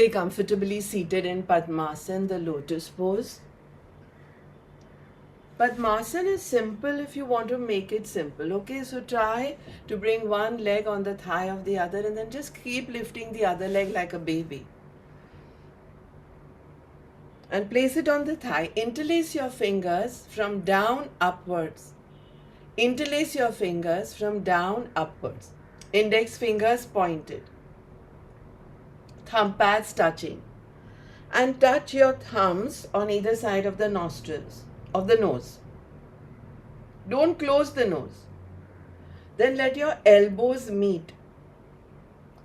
Stay comfortably seated in Padmasana, the lotus pose. Padmasana is simple if you want to make it simple. Okay, so try to bring one leg on the thigh of the other and then just keep lifting the other leg like a baby. And place it on the thigh. Interlace your fingers from down upwards. Interlace your fingers from down upwards. Index fingers pointed. Thumb pads touching. And touch your thumbs on either side of the nostrils, of the nose. Don't close the nose. Then let your elbows meet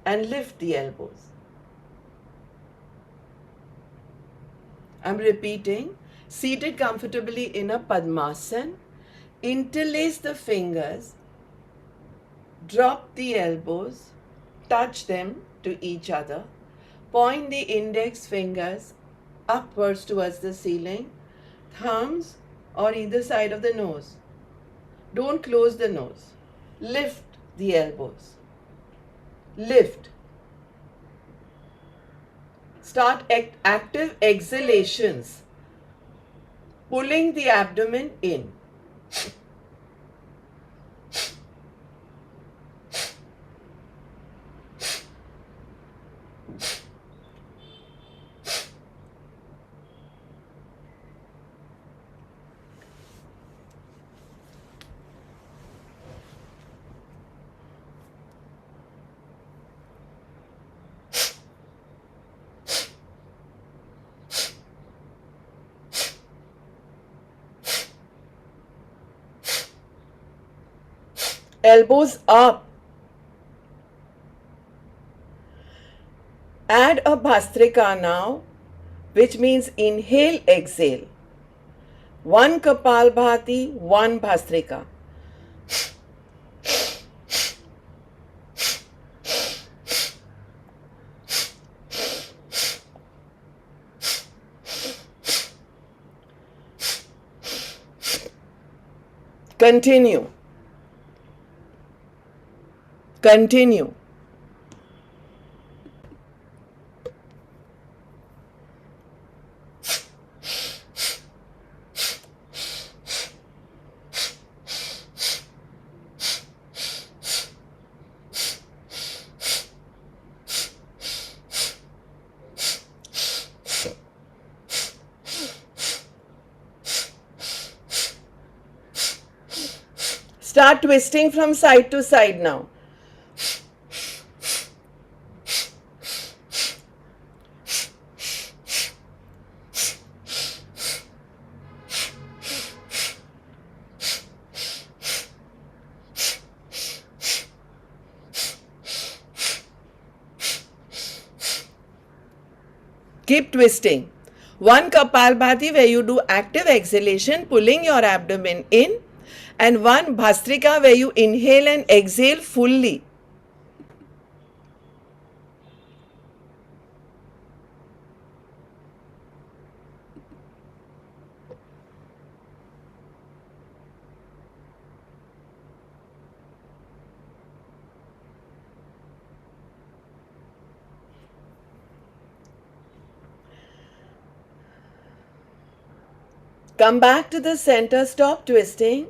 and lift the elbows. I'm repeating. Seated comfortably in a Padmasana. Interlace the fingers. Drop the elbows. Touch them to each other. Point the index fingers upwards towards the ceiling. Thumbs on either side of the nose. Don't close the nose. Lift the elbows. Lift. Start active exhalations. Pulling the abdomen in. Elbows up. Add a Bhastrika now, which means inhale, exhale. One Kapalbhati, one Bhastrika. Continue. Continue. Start twisting from side to side now. Keep twisting. One Kapalbhati where you do active exhalation, pulling your abdomen in, and one Bhastrika where you inhale and exhale fully. Come back to the center, stop twisting.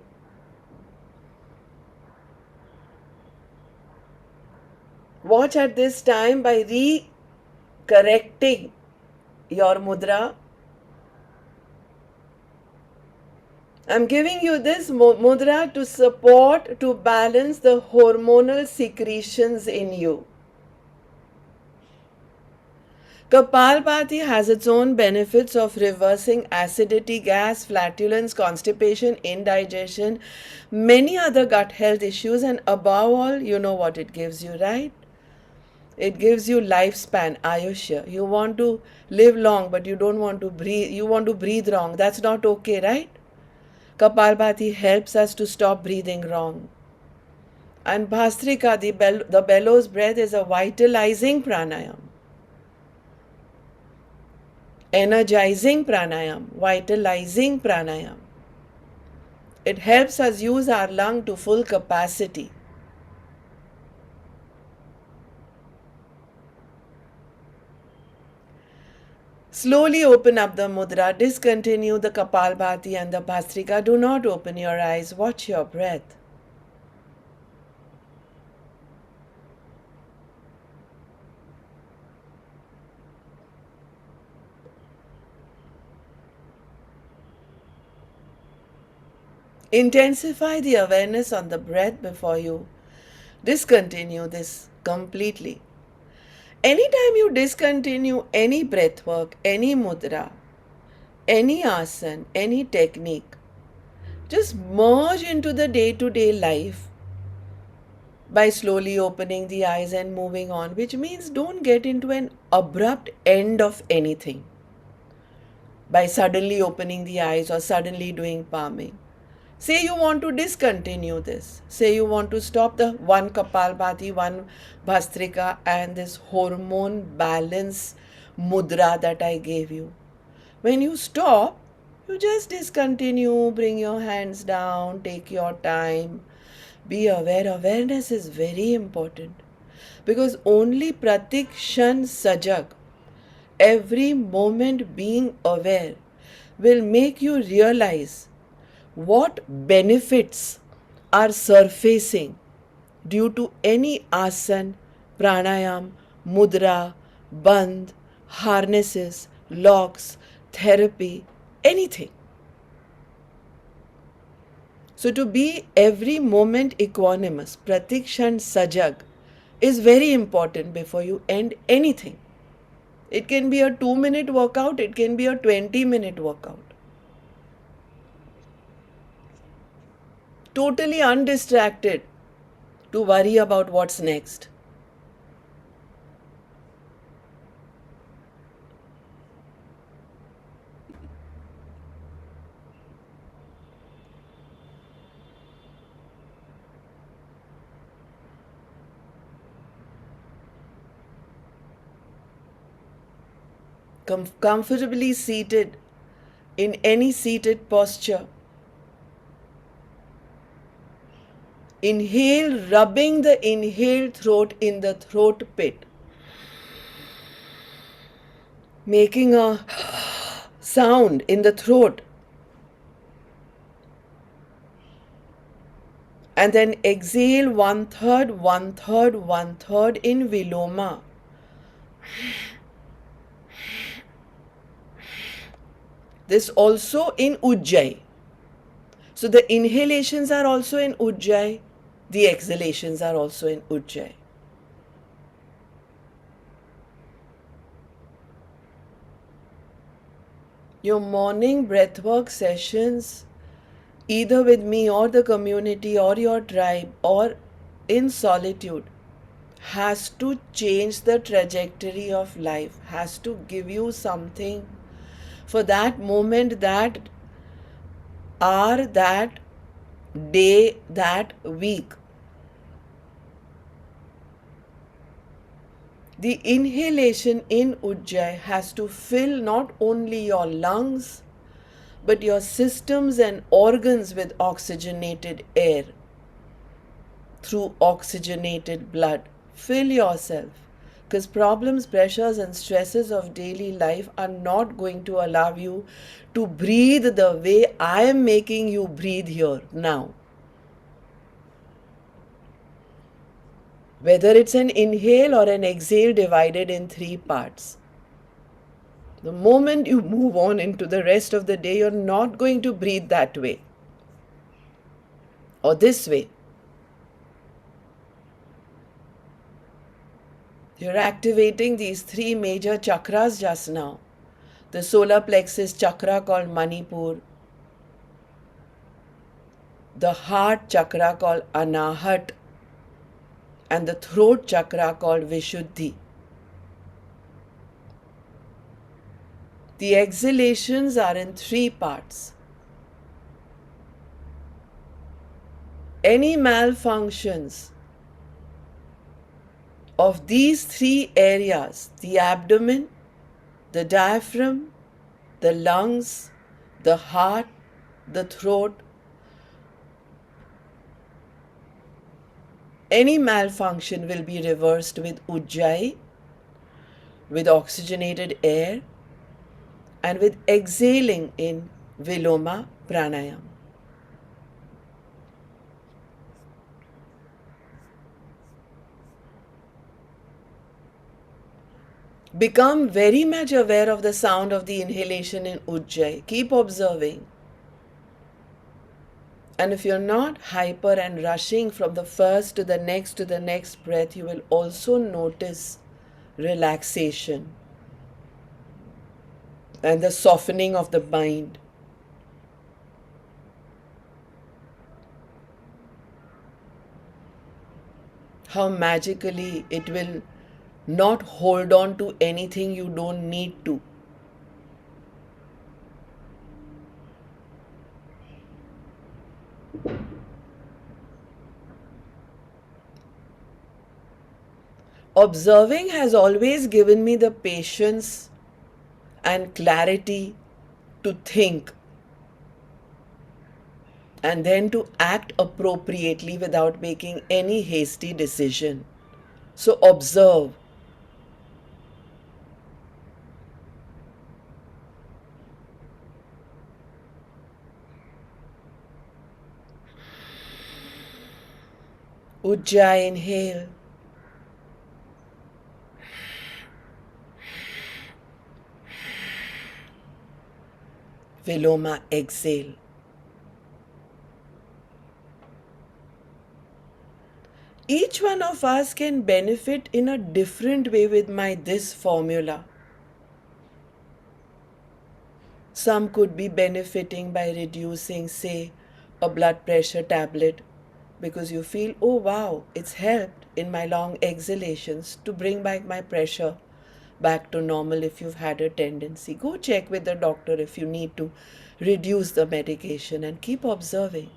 Watch at this time by re-correcting your mudra. I'm giving you this mudra to support, to balance the hormonal secretions in you. Kapalbhati has its own benefits of reversing acidity, gas, flatulence, constipation, indigestion, many other gut health issues, and above all, you know what it gives you, right? It gives you lifespan, ayushya. You want to live long, but you don't want to breathe. You want to breathe wrong. That's not okay, right? Kapalbhati helps us to stop breathing wrong. And Bhastrika, the bellows breath, is a vitalizing pranayam. Energizing pranayam, vitalizing pranayam. It helps us use our lung to full capacity. Slowly open up the mudra, discontinue the Kapalbhati and the Bhastrika. Do not open your eyes, watch your breath. Intensify the awareness on the breath before you discontinue this completely. Anytime you discontinue any breath work, any mudra, any asana, any technique, just merge into the day-to-day life by slowly opening the eyes and moving on, which means don't get into an abrupt end of anything by suddenly opening the eyes or suddenly doing palming. Say you want to discontinue this. Say you want to stop the one Kapalbhati, one Bhastrika, and this hormone balance mudra that I gave you. When you stop, you just discontinue, bring your hands down, take your time. Be aware. Awareness is very important because only pratik shan sajag, every moment being aware, will make you realize what benefits are surfacing due to any asana, pranayam, mudra, bandh, harnesses, locks, therapy, anything. So to be every moment equanimous, pratikshan sajag, is very important before you end anything. It can be a 2-minute workout, it can be a 20-minute workout. Totally undistracted to worry about what's next. Comfortably seated in any seated posture. Inhale, rubbing the inhaled throat in the throat pit. Making a sound in the throat. And then exhale 1/3, 1/3, 1/3 in Viloma. This also in Ujjayi. So the inhalations are also in Ujjayi, the exhalations are also in Ujjayi. Your morning breathwork sessions, either with me or the community or your tribe or in solitude, has to change the trajectory of life, has to give you something for that moment, that hour, that day, that week. The inhalation in Ujjayi has to fill not only your lungs but your systems and organs with oxygenated air through oxygenated blood. Fill yourself, because problems, pressures and stresses of daily life are not going to allow you to breathe the way I am making you breathe here now. Whether it's an inhale or an exhale divided in 3 parts. The moment you move on into the rest of the day, you're not going to breathe that way or this way. You're activating these 3 major chakras just now. The solar plexus chakra called Manipur, the heart chakra called Anahat, and the throat chakra called Vishuddhi. The exhalations are in 3 parts. Any malfunctions of these 3 areas, the abdomen, the diaphragm, the lungs, the heart, the throat, any malfunction will be reversed with Ujjayi, with oxygenated air, and with exhaling in Viloma Pranayam. Become very much aware of the sound of the inhalation in Ujjayi. Keep observing. And if you're not hyper and rushing from the first to the next breath, you will also notice relaxation and the softening of the mind. How magically it will not hold on to anything you don't need to. Observing has always given me the patience and clarity to think and then to act appropriately without making any hasty decision. So observe. Ujjayi, inhale. Viloma, exhale. Each one of us can benefit in a different way with this formula. Some could be benefiting by reducing, say, a blood pressure tablet because you feel, oh wow, it's helped in my long exhalations to bring back my pressure back to normal if you've had a tendency. Go check with the doctor if you need to reduce the medication and keep observing.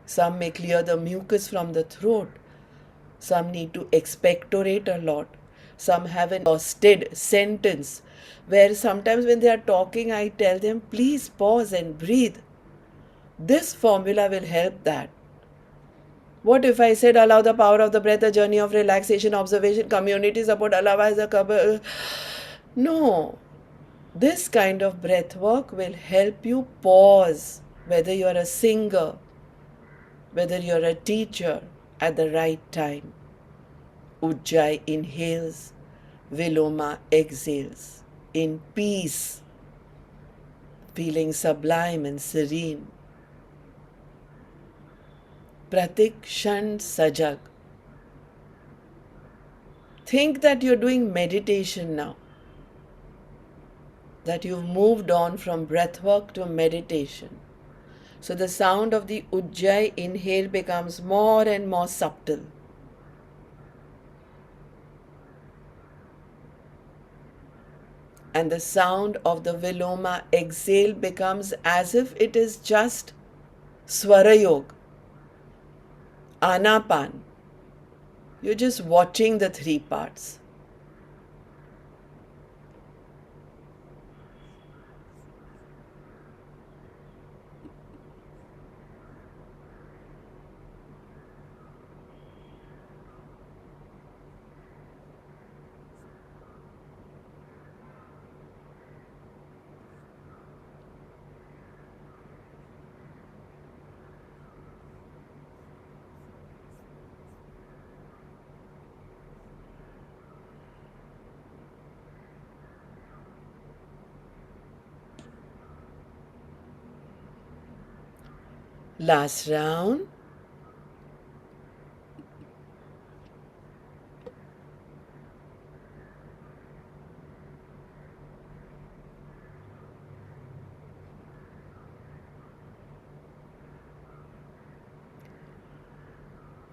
Some may clear the mucus from the throat. Some need to expectorate a lot. Some have an exhausted sentence where sometimes when they are talking, I tell them, please pause and breathe. This formula will help that. What if I said, allow the power of the breath, a journey of relaxation, observation, community support, allow as a couple? No. This kind of breath work will help you pause, whether you are a singer, whether you're a teacher, at the right time. Ujjayi inhales, Viloma exhales, in peace, feeling sublime and serene. Pratik Shan Sajag. Think that you're doing meditation now, that you've moved on from breathwork to meditation. So the sound of the Ujjayi inhale becomes more and more subtle. And the sound of the Viloma exhale becomes as if it is just Swara Yoga, Anapan. You're just watching the three parts. Last round.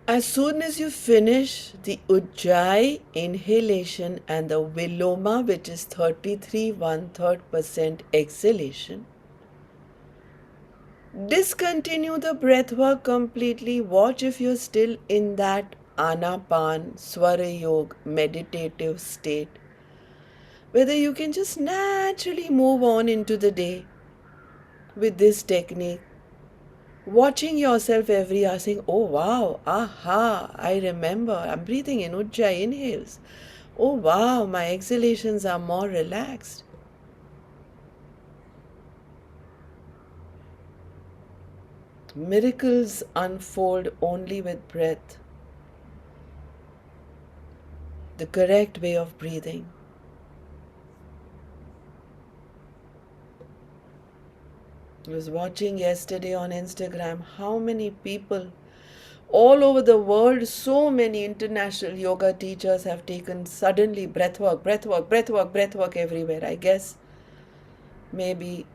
As soon as you finish the Ujjayi inhalation and the Viloma, which is 33 1/3% exhalation, discontinue the breath work completely. Watch if you're still in that Anapan, Swara Yoga, meditative state. Whether you can just naturally move on into the day with this technique. Watching yourself every hour saying, oh wow, aha, I remember, I'm breathing in Ujjayi inhales. Oh wow, my exhalations are more relaxed. Miracles unfold only with breath, the correct way of breathing. I was watching yesterday on Instagram how many people all over the world, so many international yoga teachers have taken suddenly breathwork, breathwork, breathwork, breathwork everywhere. I guess maybe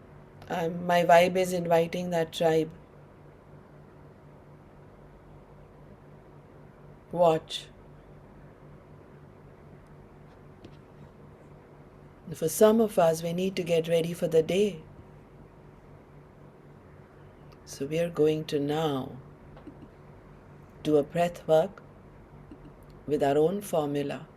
my vibe is inviting that tribe. Watch. For some of us, we need to get ready for the day. So we are going to now do a breath work with our own formula.